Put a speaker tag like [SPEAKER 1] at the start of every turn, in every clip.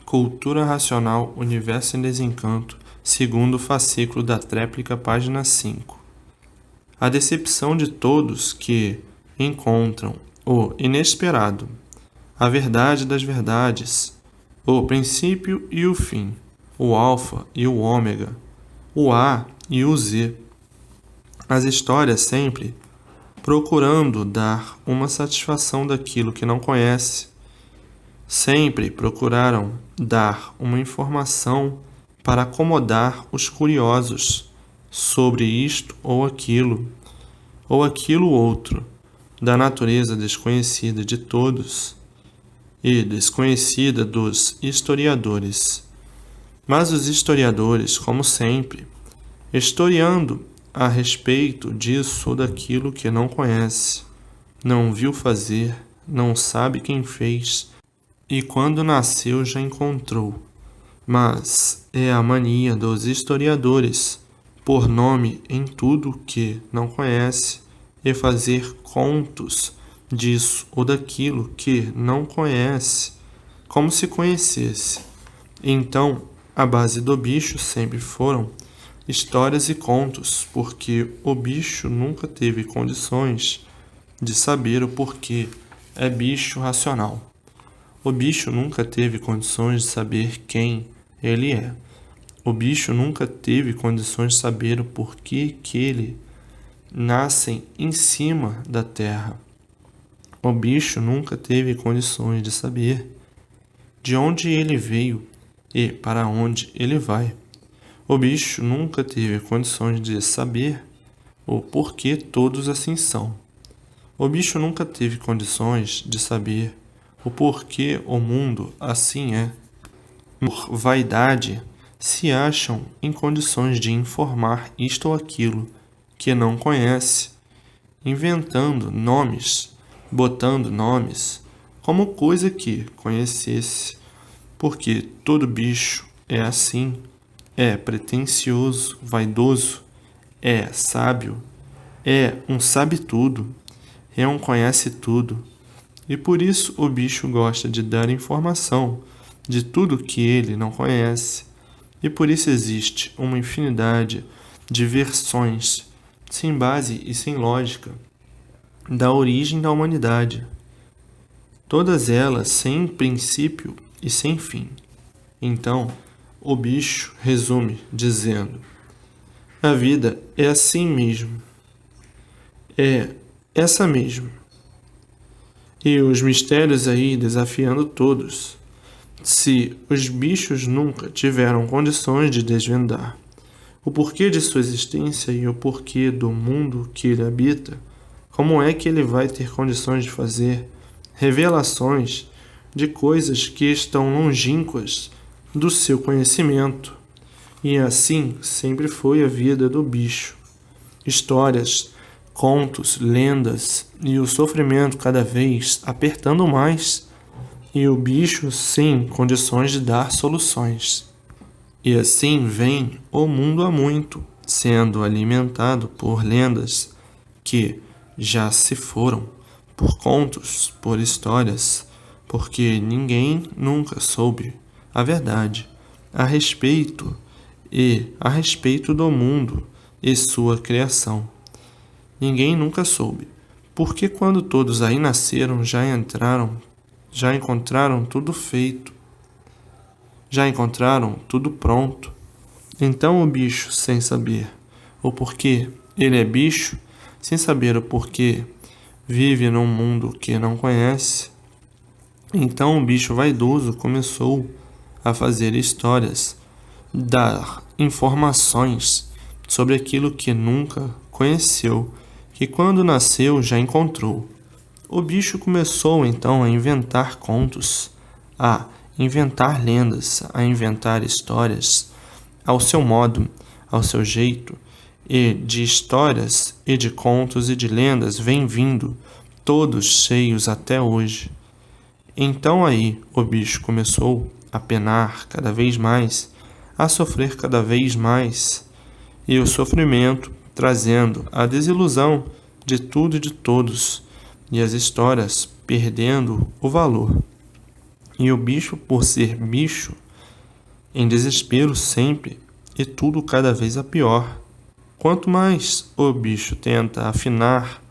[SPEAKER 1] Cultura Racional, Universo em Desencanto, segundo fascículo da tréplica, página 5. A decepção de todos que encontram o inesperado, a verdade das verdades, o princípio e o fim, o alfa e o ômega, o A e o Z. As histórias sempre procurando dar uma satisfação daquilo que não conhece, sempre procuraram dar uma informação para acomodar os curiosos sobre isto ou aquilo outro, da natureza desconhecida de todos e desconhecida dos historiadores. Mas os historiadores, como sempre, historiando a respeito disso ou daquilo que não conhece, não viu fazer, não sabe quem fez, e quando nasceu já encontrou. Mas é a mania dos historiadores pôr nome em tudo que não conhece e fazer contos disso ou daquilo que não conhece, como se conhecesse. Então, a base do bicho sempre foram histórias e contos, porque o bicho nunca teve condições de saber o porquê é bicho racional. O bicho nunca teve condições de saber quem ele é. O bicho nunca teve condições de saber o porquê que ele nasce em cima da terra. O bicho nunca teve condições de saber de onde ele veio e para onde ele vai. O bicho nunca teve condições de saber o porquê todos assim são. O bicho nunca teve condições de saber o porquê o mundo assim é. Por vaidade, se acham em condições de informar isto ou aquilo que não conhece, inventando nomes, botando nomes, como coisa que conhecesse, porque todo bicho é assim, é pretensioso, vaidoso, é sábio, é um sabe-tudo, é um conhece-tudo. E por isso o bicho gosta de dar informação de tudo que ele não conhece. E por isso existe uma infinidade de versões, sem base e sem lógica, da origem da humanidade. Todas elas sem princípio e sem fim. Então, o bicho resume dizendo: a vida é assim mesmo. É essa mesmo. E os mistérios aí desafiando todos. Se os bichos nunca tiveram condições de desvendar o porquê de sua existência e o porquê do mundo que ele habita, como é que ele vai ter condições de fazer revelações de coisas que estão longínquas do seu conhecimento? E assim sempre foi a vida do bicho. Histórias, contos, lendas e o sofrimento cada vez apertando mais, e o bicho sem condições de dar soluções. E assim vem o mundo há muito, sendo alimentado por lendas que já se foram, por contos, por histórias, porque ninguém nunca soube a verdade a respeito do mundo e sua criação. Ninguém nunca soube, porque quando todos aí nasceram já encontraram tudo feito, já encontraram tudo pronto. Então o bicho, sem saber o porquê ele é bicho, sem saber o porquê vive num mundo que não conhece, então o bicho vaidoso começou a fazer histórias, dar informações sobre aquilo que nunca conheceu, que quando nasceu já encontrou. O bicho começou então a inventar contos, a inventar lendas, a inventar histórias, ao seu modo, ao seu jeito, e de histórias e de contos e de lendas vem vindo, todos cheios até hoje. Então aí o bicho começou a penar cada vez mais, a sofrer cada vez mais, e o sofrimento trazendo a desilusão de tudo e de todos, e as histórias perdendo o valor. E o bicho, por ser bicho, em desespero sempre, e tudo cada vez a pior. Quanto mais o bicho tenta afinar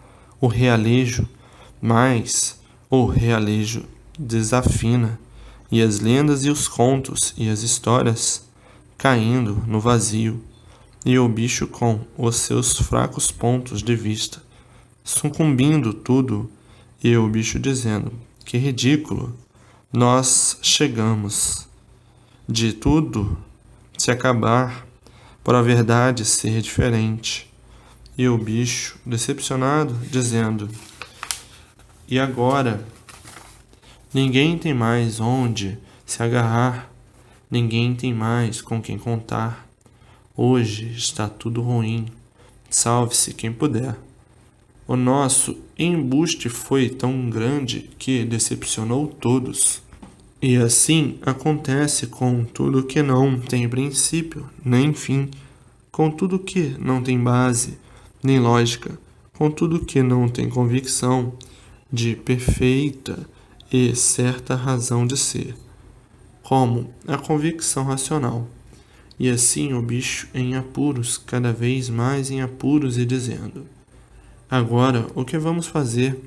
[SPEAKER 1] o realejo, mais o realejo desafina, e as lendas e os contos e as histórias caindo no vazio, e o bicho com os seus fracos pontos de vista sucumbindo tudo, e o bicho dizendo: que ridículo, nós chegamos. De tudo se acabar, para a verdade ser diferente. E o bicho, decepcionado, dizendo: e agora? Ninguém tem mais onde se agarrar, ninguém tem mais com quem contar. Hoje está tudo ruim, salve-se quem puder. O nosso embuste foi tão grande que decepcionou todos. E assim acontece com tudo que não tem princípio, nem fim, com tudo que não tem base, nem lógica, com tudo que não tem convicção de perfeita e certa razão de ser, como a convicção racional. E assim o bicho em apuros, cada vez mais em apuros, e dizendo: agora, o que vamos fazer,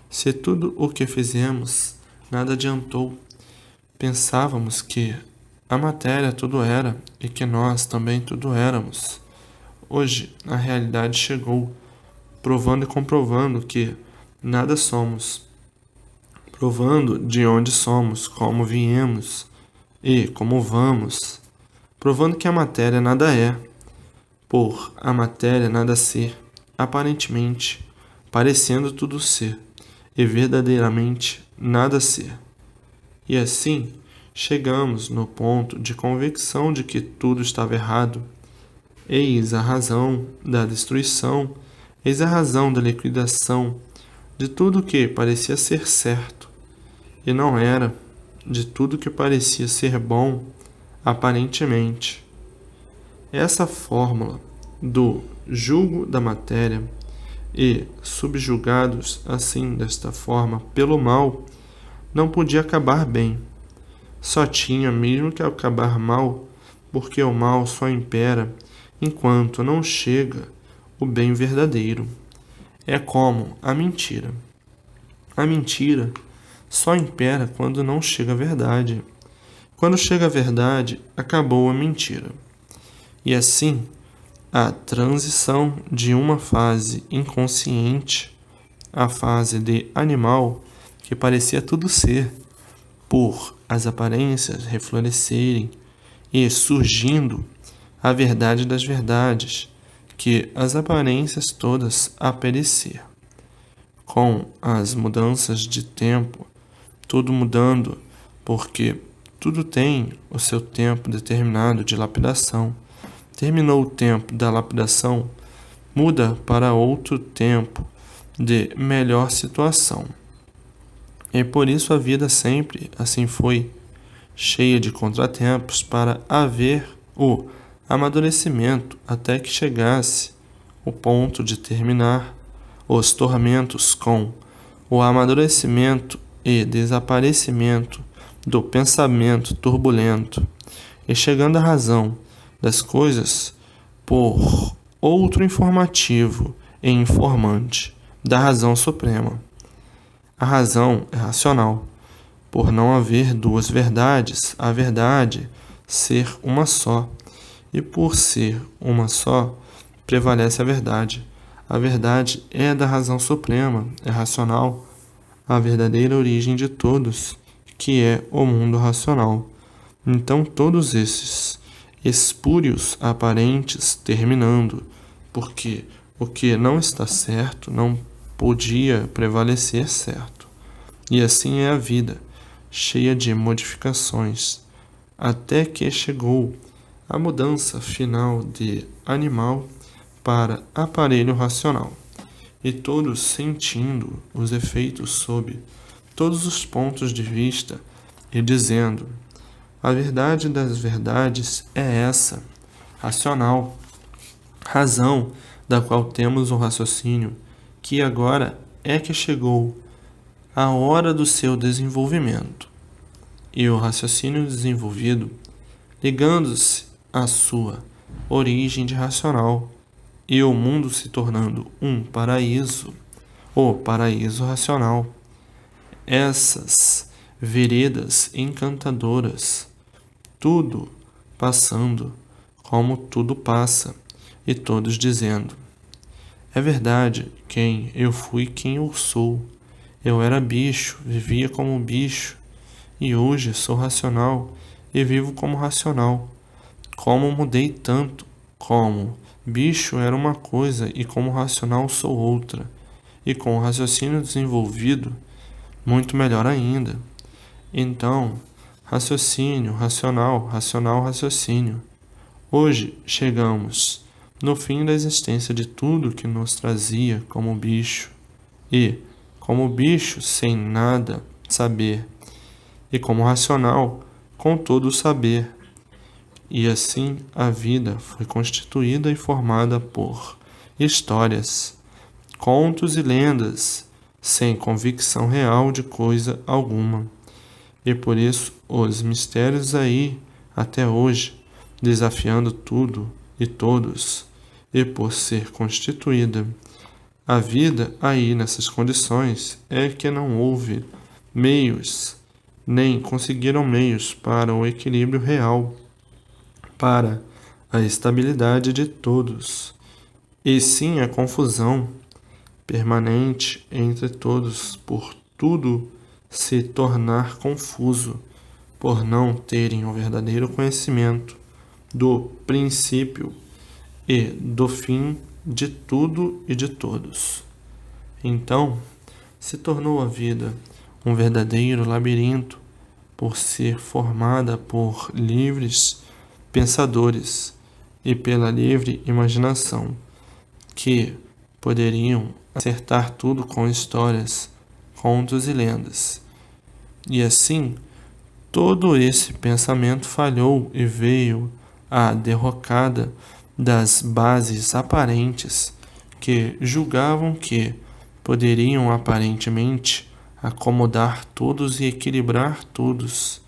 [SPEAKER 1] se tudo o que fizemos nada adiantou? Pensávamos que a matéria tudo era e que nós também tudo éramos. Hoje, a realidade chegou, provando e comprovando que nada somos, provando de onde somos, como viemos e como vamos, provando que a matéria nada é, por a matéria nada ser, aparentemente, parecendo tudo ser, e verdadeiramente nada ser. E assim, chegamos no ponto de convicção de que tudo estava errado. Eis a razão da destruição, eis a razão da liquidação, de tudo que parecia ser certo, e não era, de tudo que parecia ser bom, aparentemente. Essa fórmula do julgo da matéria, e subjugados assim desta forma pelo mal, não podia acabar bem. Só tinha mesmo que acabar mal, porque o mal só impera enquanto não chega o bem verdadeiro. É como a mentira. A mentira só impera quando não chega a verdade. Quando chega a verdade, acabou a mentira. E assim, a transição de uma fase inconsciente à fase de animal, que parecia tudo ser, por as aparências reflorescerem e surgindo a verdade das verdades, que as aparências todas a perecer. Com as mudanças de tempo, tudo mudando, porque tudo tem o seu tempo determinado de lapidação. Terminou o tempo da lapidação, muda para outro tempo de melhor situação. E por isso a vida sempre assim foi, cheia de contratempos para haver o amadurecimento até que chegasse o ponto de terminar os tormentos com o amadurecimento e desaparecimento do pensamento turbulento, e chegando à razão das coisas por outro informativo e informante da razão suprema. A razão é racional. Por não haver duas verdades, a verdade ser uma só, e por ser uma só, prevalece a verdade. A verdade é da razão suprema, é racional, a verdadeira origem de todos, que é o mundo racional. Então todos esses espúrios aparentes terminando, porque o que não está certo não podia prevalecer certo. E assim é a vida, cheia de modificações, até que chegou a mudança final de animal para aparelho racional, e todos sentindo os efeitos sob todos os pontos de vista e dizendo: a verdade das verdades é essa, racional, razão da qual temos um raciocínio, que agora é que chegou a hora do seu desenvolvimento. e o raciocínio desenvolvido, ligando-se à sua origem de racional, e o mundo se tornando um paraíso, o paraíso racional. Essas veredas encantadoras, tudo passando como tudo passa, e todos dizendo: é verdade, quem eu fui, quem eu sou. Eu era bicho, vivia como bicho, e hoje sou racional e vivo como racional. Como mudei tanto, como bicho era uma coisa e como racional sou outra, e com o raciocínio desenvolvido, muito melhor ainda. Então, raciocínio, racional, racional, raciocínio. Hoje chegamos no fim da existência de tudo que nos trazia como bicho, e, como bicho sem nada saber, e como racional com todo o saber. E assim a vida foi constituída e formada por histórias, contos e lendas, sem convicção real de coisa alguma. E por isso os mistérios aí, até hoje, desafiando tudo e todos, e por ser constituída a vida aí nessas condições, é que não houve meios, nem conseguiram meios para o equilíbrio real, para a estabilidade de todos, e sim a confusão permanente entre todos, por tudo se tornar confuso, por não terem o verdadeiro conhecimento do princípio e do fim de tudo e de todos. Então, se tornou a vida um verdadeiro labirinto por ser formada por livres pensadores e pela livre imaginação, que poderiam acertar tudo com histórias, contos e lendas. E assim, todo esse pensamento falhou e veio a derrocada das bases aparentes que julgavam que poderiam aparentemente acomodar todos e equilibrar todos.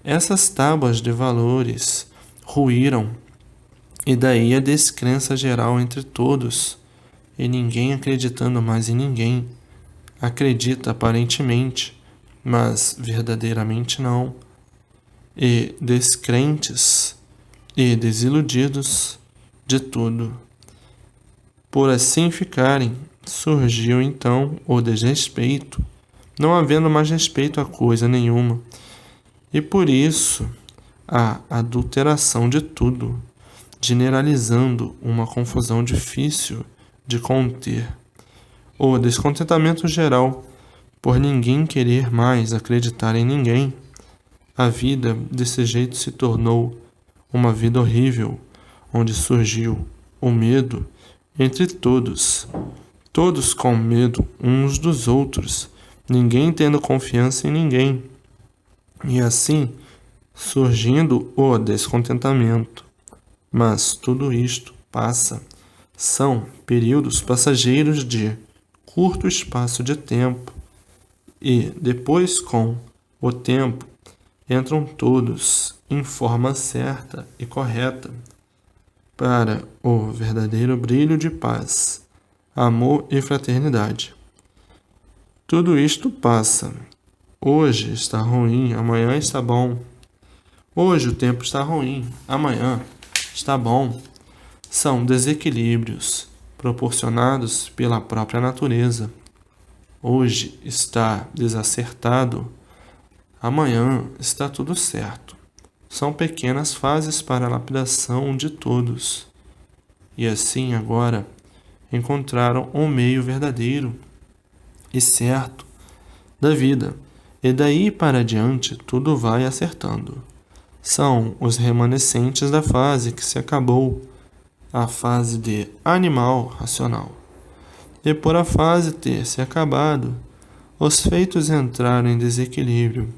[SPEAKER 1] Essas tábuas de valores ruíram, e daí a descrença geral entre todos, e ninguém acreditando mais em ninguém. Acredita aparentemente, mas verdadeiramente não. E descrentes e desiludidos de tudo. Por assim ficarem, surgiu então o desrespeito, não havendo mais respeito a coisa nenhuma, e por isso a adulteração de tudo, generalizando uma confusão difícil de conter, o descontentamento geral, por ninguém querer mais acreditar em ninguém. A vida desse jeito se tornou uma vida horrível, onde surgiu o medo entre todos, todos com medo uns dos outros, ninguém tendo confiança em ninguém, e assim surgindo o descontentamento. Mas tudo isto passa, são períodos passageiros de curto espaço de tempo, e depois, com o tempo, entram todos em forma certa e correta para o verdadeiro brilho de paz, amor e fraternidade. Tudo isto passa. Hoje está ruim, amanhã está bom. Hoje o tempo está ruim, amanhã está bom. São desequilíbrios proporcionados pela própria natureza. Hoje está desacertado, amanhã está tudo certo. São pequenas fases para a lapidação de todos. E assim agora encontraram um meio verdadeiro e certo da vida. E daí para diante tudo vai acertando. São os remanescentes da fase que se acabou, a fase de animal racional. E por a fase ter se acabado, os feitos entraram em desequilíbrio,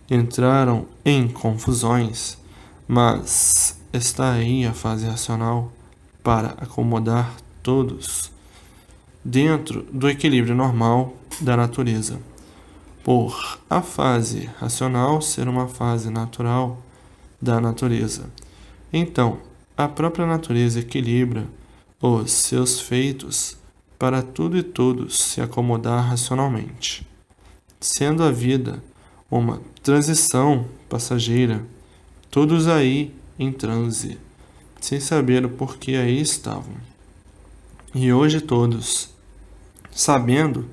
[SPEAKER 1] entraram em confusões, mas está aí a fase racional para acomodar todos dentro do equilíbrio normal da natureza. por a fase racional ser uma fase natural da natureza. Então, a própria natureza equilibra os seus feitos para tudo e todos se acomodar racionalmente, sendo a vida uma transição passageira, todos aí em transe, sem saber o porquê aí estavam. E hoje todos, sabendo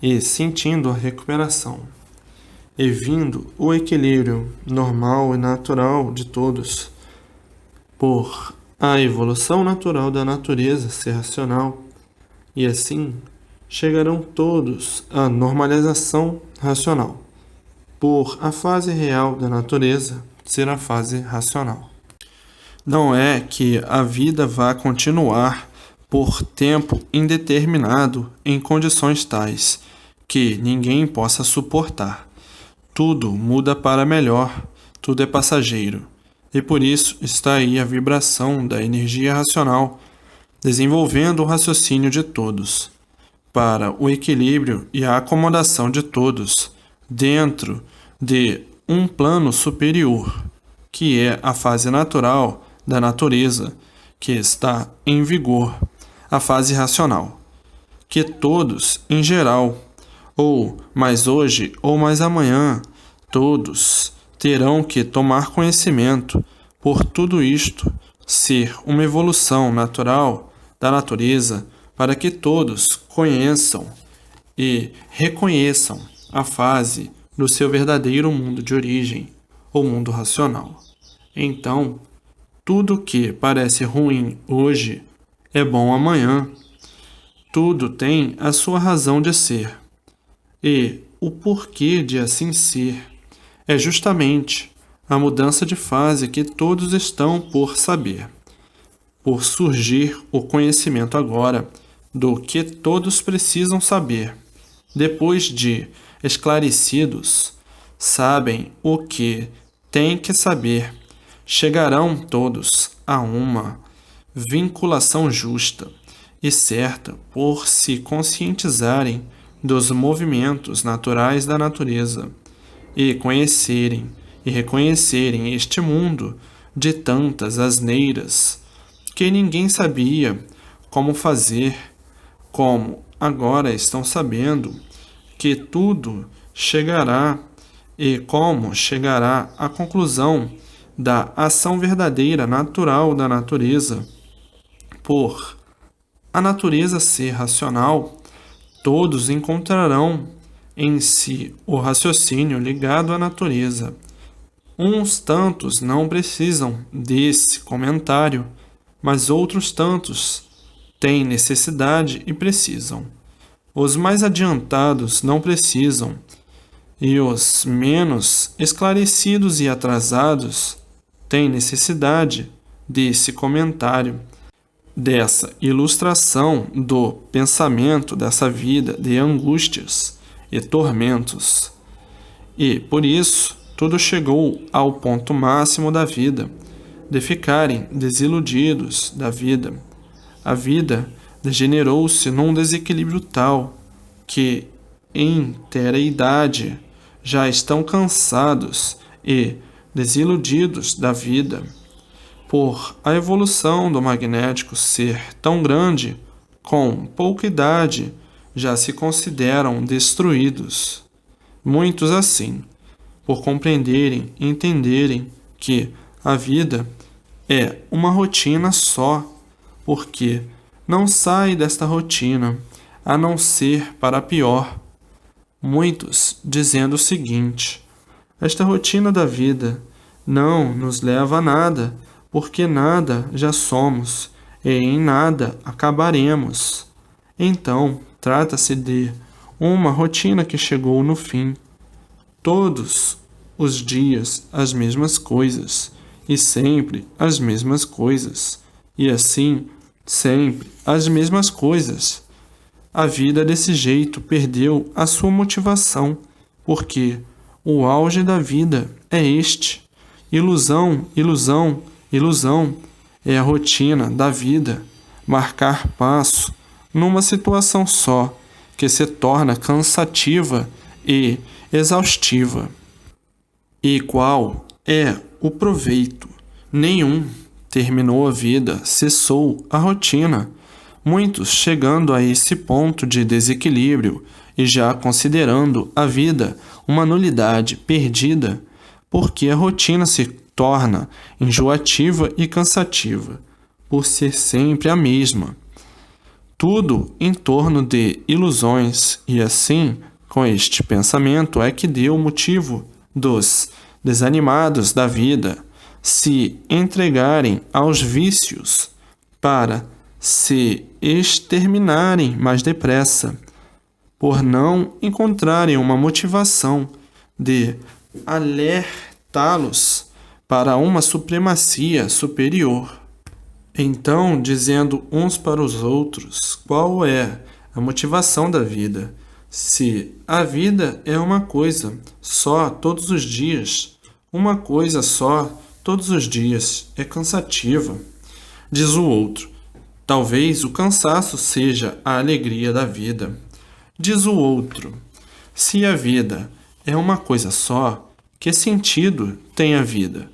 [SPEAKER 1] e sentindo a recuperação, e vindo o equilíbrio normal e natural de todos, por a evolução natural da natureza ser racional, e assim chegarão todos à normalização racional, por a fase real da natureza ser a fase racional. Não é que a vida vá continuar por tempo indeterminado em condições tais que ninguém possa suportar. Tudo muda para melhor, tudo é passageiro, e por isso está aí a vibração da energia racional, desenvolvendo o raciocínio de todos, para o equilíbrio e a acomodação de todos, dentro de um plano superior, que é a fase natural da natureza, que está em vigor, a fase racional, que todos, em geral, ou mais hoje ou mais amanhã, todos terão que tomar conhecimento por tudo isto ser uma evolução natural da natureza, para que todos conheçam e reconheçam a fase do seu verdadeiro mundo de origem, o mundo racional. Então, tudo que parece ruim hoje é bom amanhã. Tudo tem a sua razão de ser. E o porquê de assim ser é justamente a mudança de fase que todos estão por saber, por surgir o conhecimento agora do que todos precisam saber. Depois de esclarecidos, sabem o que têm que saber, chegarão todos a uma vinculação justa e certa por se conscientizarem dos movimentos naturais da natureza e conhecerem e reconhecerem este mundo de tantas asneiras que ninguém sabia como fazer, como agora estão sabendo que tudo chegará e como chegará à conclusão da ação verdadeira natural da natureza. Por a natureza ser racional, todos encontrarão em si o raciocínio ligado à natureza. Uns tantos não precisam desse comentário, mas outros tantos têm necessidade e precisam. Os mais adiantados não precisam, e os menos esclarecidos e atrasados têm necessidade desse comentário, dessa ilustração do pensamento dessa vida de angústias e tormentos. E, por isso, tudo chegou ao ponto máximo da vida, de ficarem desiludidos da vida. A vida degenerou-se num desequilíbrio tal que, em terra idade, já estão cansados e desiludidos da vida. Por a evolução do magnético ser tão grande, com pouca idade já se consideram destruídos. Muitos assim, por compreenderem e entenderem que a vida é uma rotina só, porque não sai desta rotina, a não ser para pior. Muitos dizendo o seguinte: esta rotina da vida não nos leva a nada, porque nada já somos e em nada acabaremos. Então, trata-se de uma rotina que chegou no fim. Todos os dias as mesmas coisas, e sempre as mesmas coisas, e assim sempre as mesmas coisas. A vida desse jeito perdeu a sua motivação, porque o auge da vida é este. Ilusão, ilusão, ilusão é a rotina da vida, marcar passo numa situação só, que se torna cansativa e exaustiva. E qual é o proveito? Nenhum. Terminou a vida, cessou a rotina. Muitos chegando a esse ponto de desequilíbrio e já considerando a vida uma nulidade perdida, porque a rotina se torna enjoativa e cansativa, por ser sempre a mesma. Tudo em torno de ilusões, e assim, com este pensamento é que deu o motivo dos desanimados da vida se entregarem aos vícios para se exterminarem mais depressa, por não encontrarem uma motivação de alertá-los para uma supremacia superior. Então, dizendo uns para os outros qual é a motivação da vida, se a vida é uma coisa só todos os dias, uma coisa só todos os dias é cansativa. Diz o outro, talvez o cansaço seja a alegria da vida. Diz o outro, se a vida é uma coisa só, que sentido tem a vida?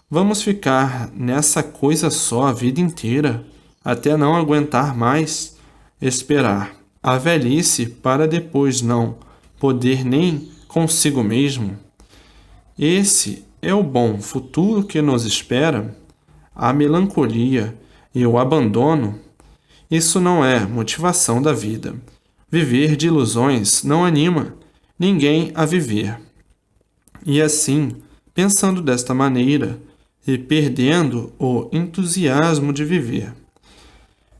[SPEAKER 1] Vamos ficar nessa coisa só a vida inteira, até não aguentar mais, esperar a velhice para depois não poder nem consigo mesmo? Esse é o bom futuro que nos espera? A melancolia e o abandono? Isso não é motivação da vida. Viver de ilusões não anima ninguém a viver. E assim, pensando desta maneira e perdendo o entusiasmo de viver,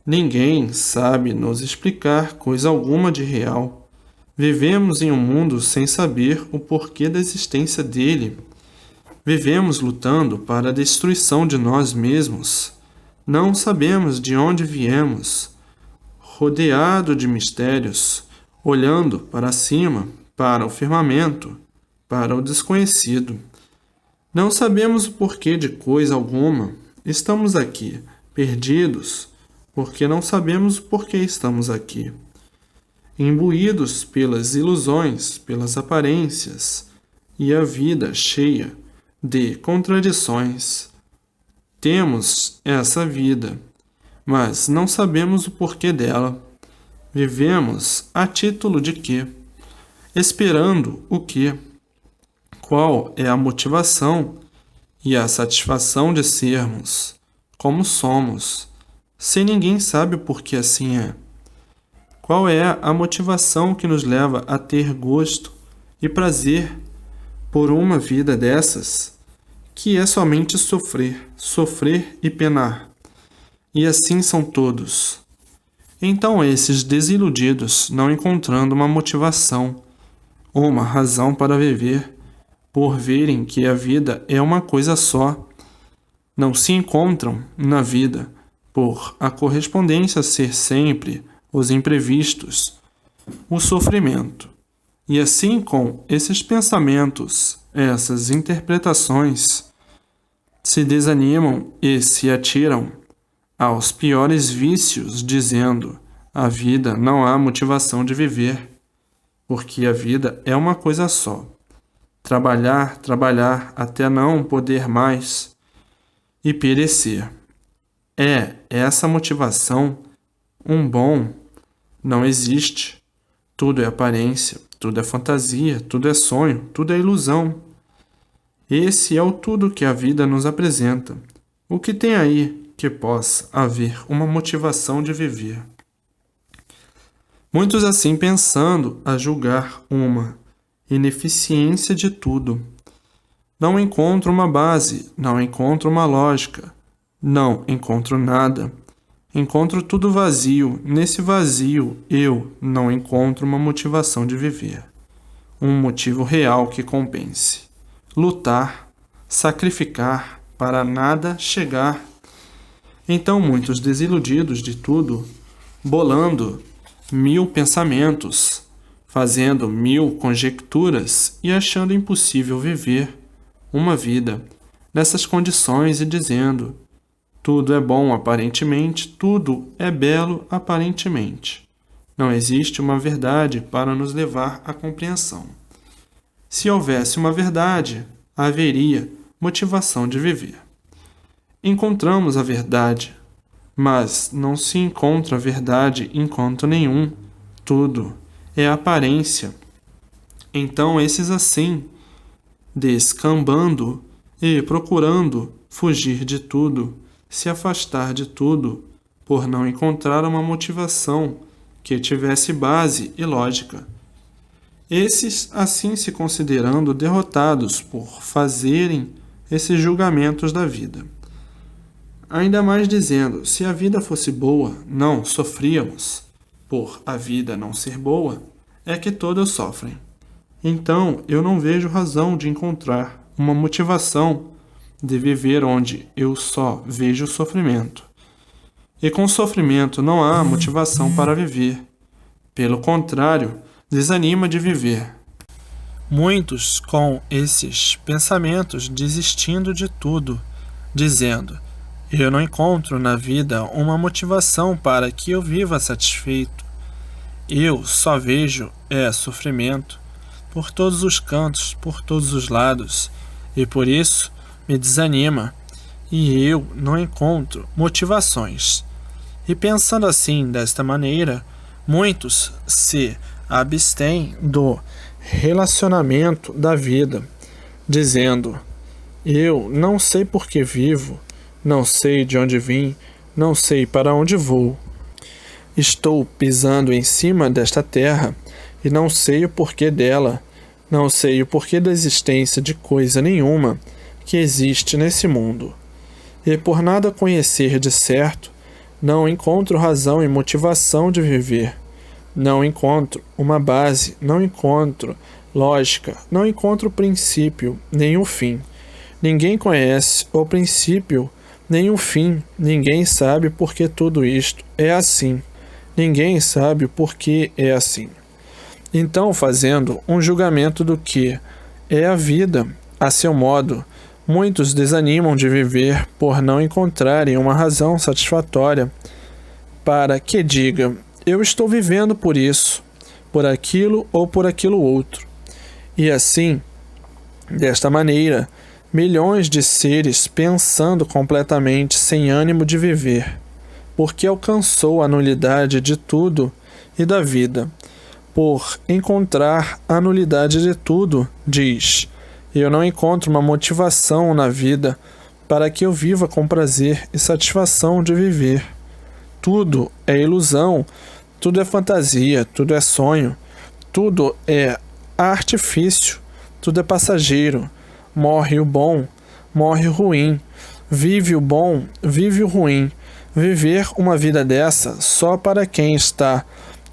[SPEAKER 1] ninguém sabe nos explicar coisa alguma de real. Vivemos em um mundo sem saber o porquê da existência dele. Vivemos lutando para a destruição de nós mesmos. Não sabemos de onde viemos, rodeado de mistérios, olhando para cima, para o firmamento, para o desconhecido. Não sabemos o porquê de coisa alguma. Estamos aqui, perdidos, porque não sabemos o porquê estamos aqui. Imbuídos pelas ilusões, pelas aparências, e a vida cheia de contradições. Temos essa vida, mas não sabemos o porquê dela. Vivemos a título de quê? Esperando o quê? Qual é a motivação e a satisfação de sermos como somos, se ninguém sabe o porquê assim é? Qual é a motivação que nos leva a ter gosto e prazer por uma vida dessas, que é somente sofrer, sofrer e penar? E assim são todos. Então esses desiludidos, não encontrando uma motivação, uma razão para viver, por verem que a vida é uma coisa só, não se encontram na vida, por a correspondência ser sempre os imprevistos, o sofrimento. E assim, com esses pensamentos, essas interpretações, se desanimam e se atiram aos piores vícios, dizendo: a vida não há motivação de viver, porque a vida é uma coisa só. Trabalhar, trabalhar até não poder mais e perecer. É essa motivação um bom? Não existe. Tudo é aparência, tudo é fantasia, tudo é sonho, tudo é ilusão. Esse é o tudo que a vida nos apresenta. O que tem aí que possa haver uma motivação de viver? Muitos assim pensando a julgar uma ineficiência de tudo. Não encontro uma base, não encontro uma lógica, não encontro nada. Encontro tudo vazio. Nesse vazio, eu não encontro uma motivação de viver. Um motivo real que compense. Lutar, sacrificar para nada chegar. Então muitos desiludidos de tudo, bolando 1000 pensamentos, fazendo 1000 conjecturas e achando impossível viver uma vida nessas condições e dizendo: tudo é bom aparentemente, tudo é belo aparentemente. Não existe uma verdade para nos levar à compreensão. Se houvesse uma verdade, haveria motivação de viver. Encontramos a verdade, mas não se encontra a verdade em canto nenhum. Tudo é aparência. Então esses assim, descambando e procurando fugir de tudo, se afastar de tudo, por não encontrar uma motivação que tivesse base e lógica. Esses assim se considerando derrotados por fazerem esses julgamentos da vida. Ainda mais dizendo, se a vida fosse boa, não sofríamos. Por a vida não ser boa, é que todos sofrem. Então, eu não vejo razão de encontrar uma motivação de viver onde eu só vejo sofrimento. E com sofrimento não há motivação para viver. Pelo contrário, desanima de viver. Muitos com esses pensamentos desistindo de tudo, dizendo: eu não encontro na vida uma motivação para que eu viva satisfeito. Eu só vejo sofrimento por todos os cantos, por todos os lados, e por isso me desanima, e eu não encontro motivações. E pensando assim, desta maneira, muitos se abstêm do relacionamento da vida, dizendo: eu não sei por que vivo, não sei de onde vim, não sei para onde vou. Estou pisando em cima desta terra e não sei o porquê dela, não sei o porquê da existência de coisa nenhuma que existe nesse mundo. E por nada conhecer de certo, não encontro razão e motivação de viver. Não encontro uma base, não encontro lógica, não encontro princípio, nem o fim. Ninguém conhece o princípio, nem o fim. Ninguém sabe por que tudo isto é assim. Ninguém sabe por que é assim. Então, fazendo um julgamento do que é a vida, a seu modo, muitos desanimam de viver por não encontrarem uma razão satisfatória para que diga: eu estou vivendo por isso, por aquilo ou por aquilo outro. E assim, desta maneira, milhões de seres pensando completamente sem ânimo de viver, porque alcançou a nulidade de tudo e da vida. Por encontrar a nulidade de tudo, diz: eu não encontro uma motivação na vida para que eu viva com prazer e satisfação de viver. Tudo é ilusão, tudo é fantasia, tudo é sonho, tudo é artifício, tudo é passageiro. Morre o bom, morre o ruim, vive o bom, vive o ruim. Viver uma vida dessa só para quem está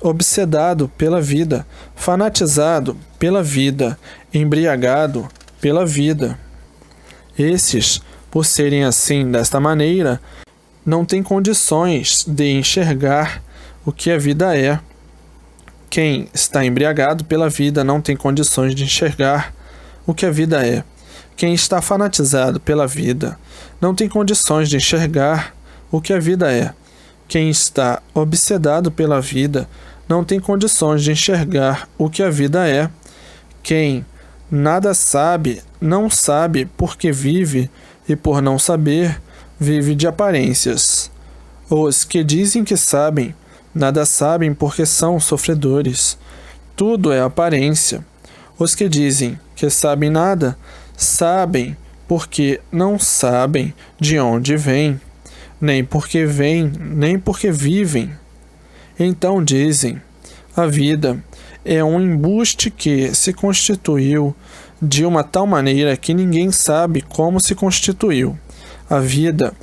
[SPEAKER 1] obsedado pela vida, fanatizado pela vida, embriagado pela vida. Esses, por serem assim desta maneira, não têm condições de enxergar o que a vida é. Quem está embriagado pela vida não tem condições de enxergar o que a vida é. Quem está fanatizado pela vida não tem condições de enxergar o que a vida é. Quem está obsedado pela vida não tem condições de enxergar o que a vida é. Quem nada sabe, não sabe porque vive, e por não saber, vive de aparências. Os que dizem que sabem, nada sabem porque são sofredores. Tudo é aparência. Os que dizem que sabem nada, sabem porque não sabem de onde vêm, nem porque vêm, nem porque vivem. Então dizem: a vida é um embuste que se constituiu de uma tal maneira que ninguém sabe como se constituiu. A vida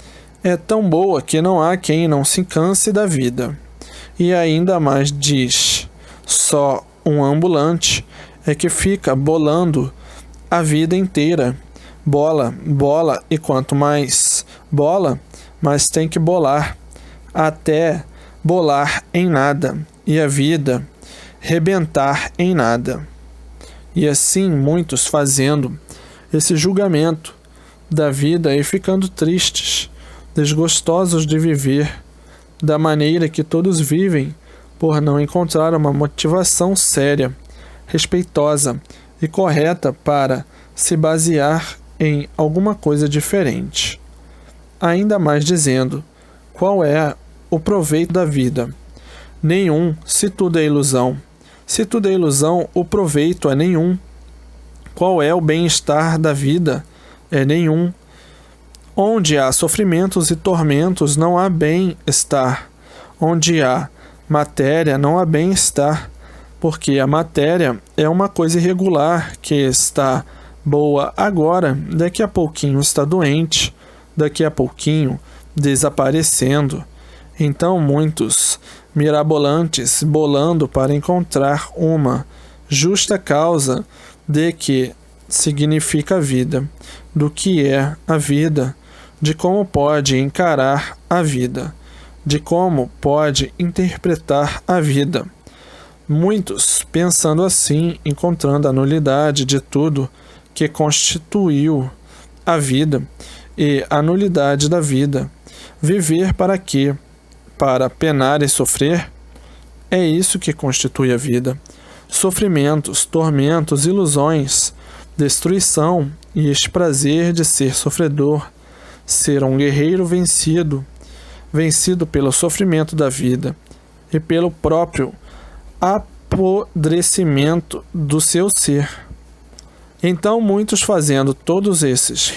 [SPEAKER 1] é tão boa que não há quem não se canse da vida. E ainda mais diz: só um ambulante é que fica bolando a vida inteira. Bola, bola, e quanto mais bola, mais tem que bolar, até bolar em nada, e a vida rebentar em nada. E assim muitos fazendo esse julgamento da vida e ficando tristes, desgostosos de viver, da maneira que todos vivem, por não encontrar uma motivação séria, respeitosa, e correta para se basear em alguma coisa diferente. Ainda mais dizendo: qual é o proveito da vida? Nenhum, se tudo é ilusão. Se tudo é ilusão, o proveito é nenhum. Qual é o bem-estar da vida? É nenhum. Onde há sofrimentos e tormentos, não há bem-estar. Onde há matéria, não há bem-estar, porque a matéria é uma coisa irregular que está boa agora, daqui a pouquinho está doente, daqui a pouquinho desaparecendo. Então muitos mirabolantes bolando para encontrar uma justa causa de que significa a vida, do que é a vida, de como pode encarar a vida, de como pode interpretar a vida. Muitos, pensando assim, encontrando a nulidade de tudo que constituiu a vida e a nulidade da vida. Viver para quê? Para penar e sofrer? É isso que constitui a vida. Sofrimentos, tormentos, ilusões, destruição e este prazer de ser sofredor, ser um guerreiro vencido pelo sofrimento da vida e pelo próprio apodrecimento do seu ser. Então, muitos fazendo todos esses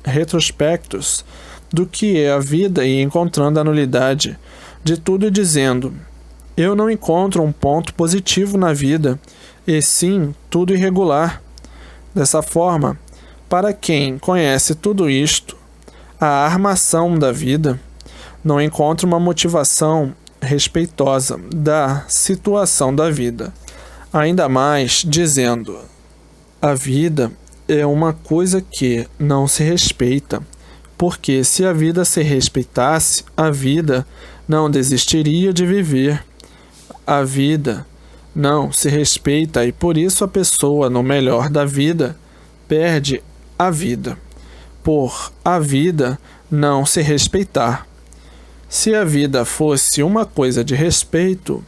[SPEAKER 1] retrospectos do que é a vida e encontrando a nulidade de tudo e dizendo: eu não encontro um ponto positivo na vida, e sim tudo irregular. Dessa forma, para quem conhece tudo isto, a armação da vida, não encontra uma motivação respeitosa da situação da vida. Ainda mais dizendo: a vida é uma coisa que não se respeita, porque se a vida se respeitasse, a vida não desistiria de viver. A vida não se respeita e por isso a pessoa, no melhor da vida, perde a vida, por a vida não se respeitar. Se a vida fosse uma coisa de respeito,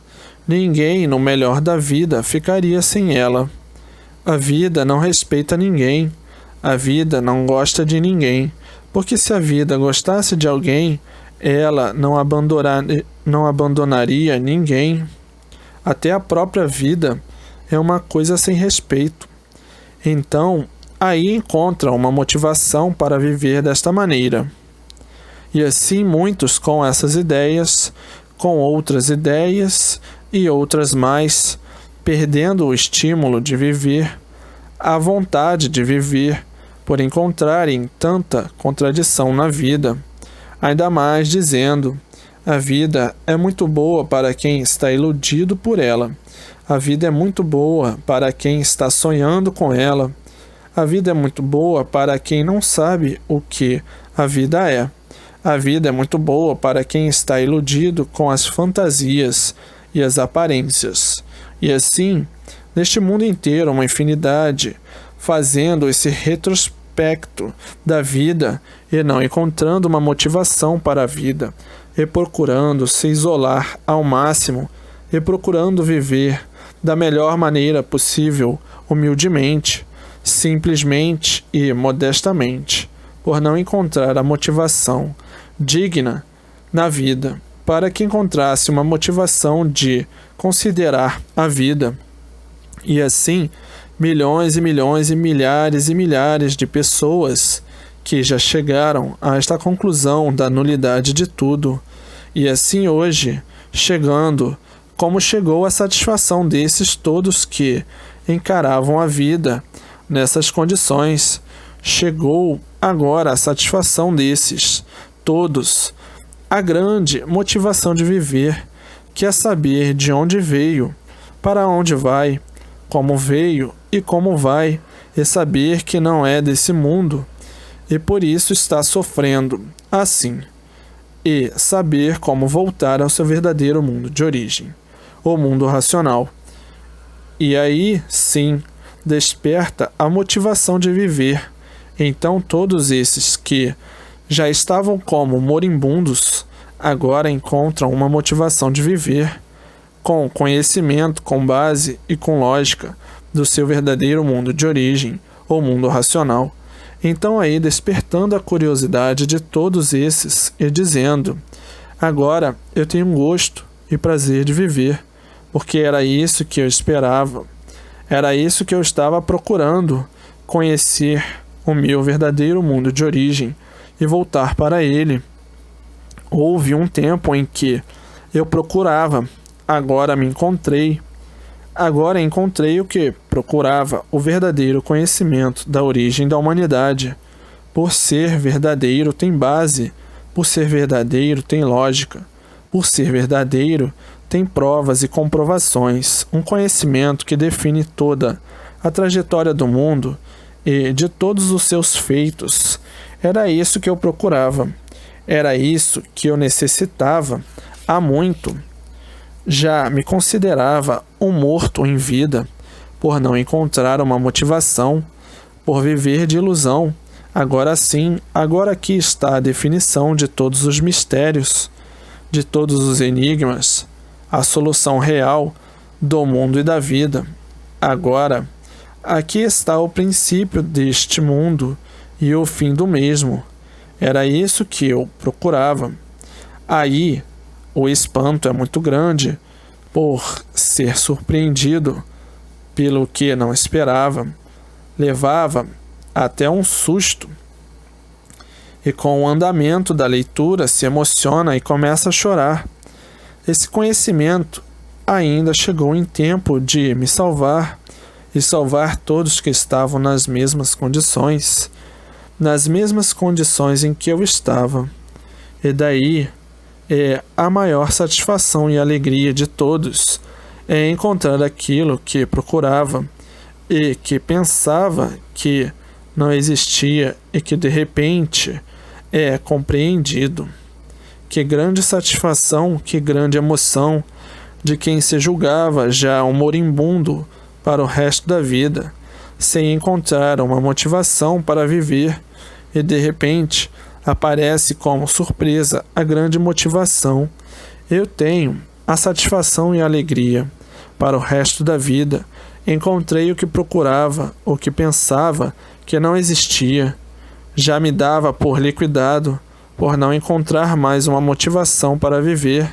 [SPEAKER 1] ninguém no melhor da vida ficaria sem ela. A vida não respeita ninguém, a vida não gosta de ninguém, porque se a vida gostasse de alguém, ela não abandonaria ninguém. Até a própria vida é uma coisa sem respeito. Então, aí encontra uma motivação para viver desta maneira. E assim muitos com essas ideias, com outras ideias e outras mais, perdendo o estímulo de viver, a vontade de viver, por encontrarem tanta contradição na vida, ainda mais dizendo: a vida é muito boa para quem está iludido por ela, a vida é muito boa para quem está sonhando com ela, a vida é muito boa para quem não sabe o que a vida é. A vida é muito boa para quem está iludido com as fantasias e as aparências. E assim, neste mundo inteiro, uma infinidade, fazendo esse retrospecto da vida e não encontrando uma motivação para a vida, e procurando se isolar ao máximo, e procurando viver da melhor maneira possível, humildemente, simplesmente e modestamente, por não encontrar a motivação digna na vida, para que encontrasse uma motivação de considerar a vida. E assim, milhões e milhões e milhares de pessoas que já chegaram a esta conclusão da nulidade de tudo. E assim hoje, chegando, como chegou a satisfação desses todos que encaravam a vida nessas condições, chegou agora a satisfação desses todos, a grande motivação de viver, que é saber de onde veio, para onde vai, como veio e como vai, e saber que não é desse mundo, e por isso está sofrendo assim, e saber como voltar ao seu verdadeiro mundo de origem, o mundo racional. E aí, sim, desperta a motivação de viver. Então todos esses que já estavam como moribundos, agora encontram uma motivação de viver, com conhecimento, com base e com lógica,
[SPEAKER 2] do seu verdadeiro mundo de origem, ou mundo racional. Então aí despertando a curiosidade de todos esses e dizendo: agora eu tenho gosto e prazer de viver, porque era isso que eu esperava, era isso que eu estava procurando, conhecer o meu verdadeiro mundo de origem e voltar para ele. Houve um tempo em que eu procurava, agora me encontrei. Agora encontrei o que procurava, o verdadeiro conhecimento da origem da humanidade. Por ser verdadeiro tem base, por ser verdadeiro tem lógica, por ser verdadeiro tem provas e comprovações, um conhecimento que define toda a trajetória do mundo e de todos os seus feitos. Era isso que eu procurava, era isso que eu necessitava há muito. Já me considerava um morto em vida, por não encontrar uma motivação, por viver de ilusão. Agora sim, agora aqui está a definição de todos os mistérios, de todos os enigmas, a solução real do mundo e da vida. Agora, aqui está o princípio deste mundo e o fim do mesmo. Era isso que eu procurava. Aí, o espanto é muito grande por ser surpreendido pelo que não esperava. Levava até um susto. E com o andamento da leitura se emociona e começa a chorar. Esse conhecimento ainda chegou em tempo de me salvar e salvar todos que estavam nas mesmas condições em que eu estava. E daí a maior satisfação e alegria de todos é encontrar aquilo que procurava e que pensava que não existia e que de repente é compreendido. Que grande satisfação, que grande emoção de quem se julgava já um moribundo para o resto da vida, sem encontrar uma motivação para viver, e de repente aparece como surpresa a grande motivação. Eu tenho a satisfação e a alegria para o resto da vida. Encontrei o que procurava, o que pensava que não existia. Já me dava por liquidado, por não encontrar mais uma motivação para viver.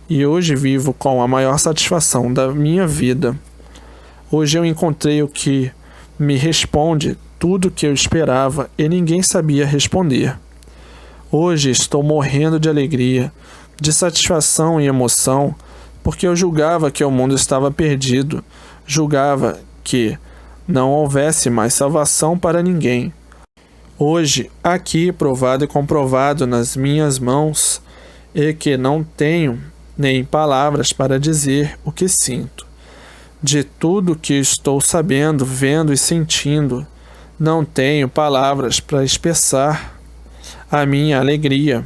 [SPEAKER 2] E hoje vivo com a maior satisfação da minha vida. Hoje eu encontrei o que me responde tudo o que eu esperava e ninguém sabia responder. Hoje estou morrendo de alegria, de satisfação e emoção, porque eu julgava que o mundo estava perdido, julgava que não houvesse mais salvação para ninguém. Hoje, aqui provado e comprovado nas minhas mãos, e que não tenho nem palavras para dizer o que sinto. De tudo que estou sabendo, vendo e sentindo, não tenho palavras para expressar a minha alegria,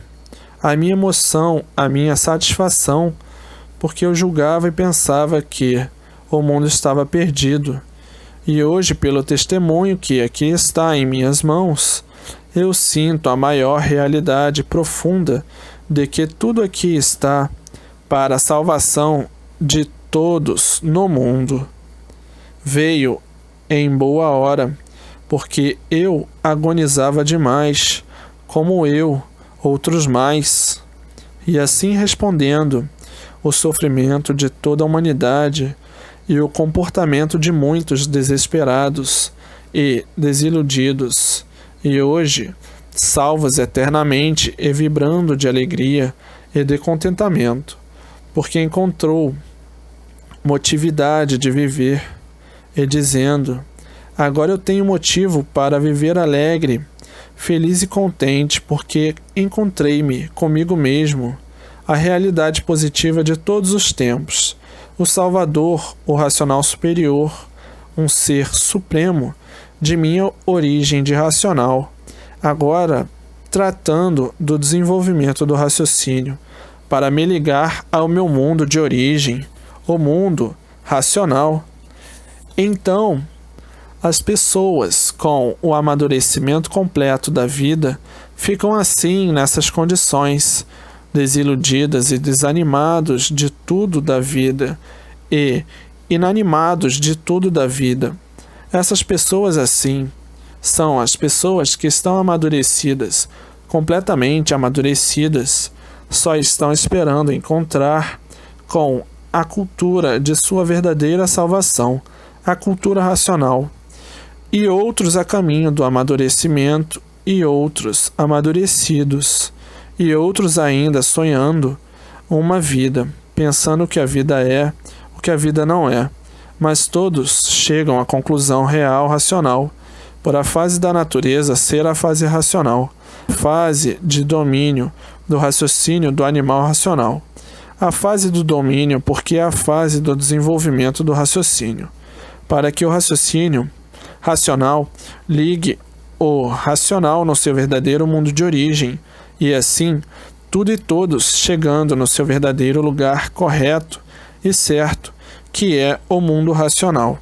[SPEAKER 2] a minha emoção, a minha satisfação, porque eu julgava e pensava que o mundo estava perdido. E hoje, pelo testemunho que aqui está em minhas mãos, eu sinto a maior realidade profunda de que tudo aqui está para a salvação de todos no mundo. Veio em boa hora, porque eu agonizava demais, como eu, outros mais, e assim respondendo, o sofrimento de toda a humanidade e o comportamento de muitos desesperados e desiludidos, e hoje, salvos eternamente e vibrando de alegria e de contentamento, porque encontrou motividade de viver, e dizendo: agora eu tenho motivo para viver alegre, feliz e contente, porque encontrei-me comigo mesmo, a realidade positiva de todos os tempos, o Salvador, o racional superior, um ser supremo de minha origem de racional, agora tratando do desenvolvimento do raciocínio, para me ligar ao meu mundo de origem, o mundo racional. Então, as pessoas com o amadurecimento completo da vida ficam assim nessas condições, desiludidas e desanimados de tudo da vida e inanimados de tudo da vida. Essas pessoas assim são as pessoas que estão amadurecidas, completamente amadurecidas, só estão esperando encontrar com a cultura de sua verdadeira salvação, a cultura racional, e outros a caminho do amadurecimento, e outros amadurecidos, e outros ainda sonhando uma vida, pensando que a vida é o que a vida não é, mas todos chegam à conclusão real racional, por a fase da natureza ser a fase racional, fase de domínio do raciocínio do animal racional. A fase do domínio porque é a fase do desenvolvimento do raciocínio, para que o raciocínio racional ligue o racional no seu verdadeiro mundo de origem, e assim, tudo e todos chegando no seu verdadeiro lugar correto e certo, que é o mundo racional.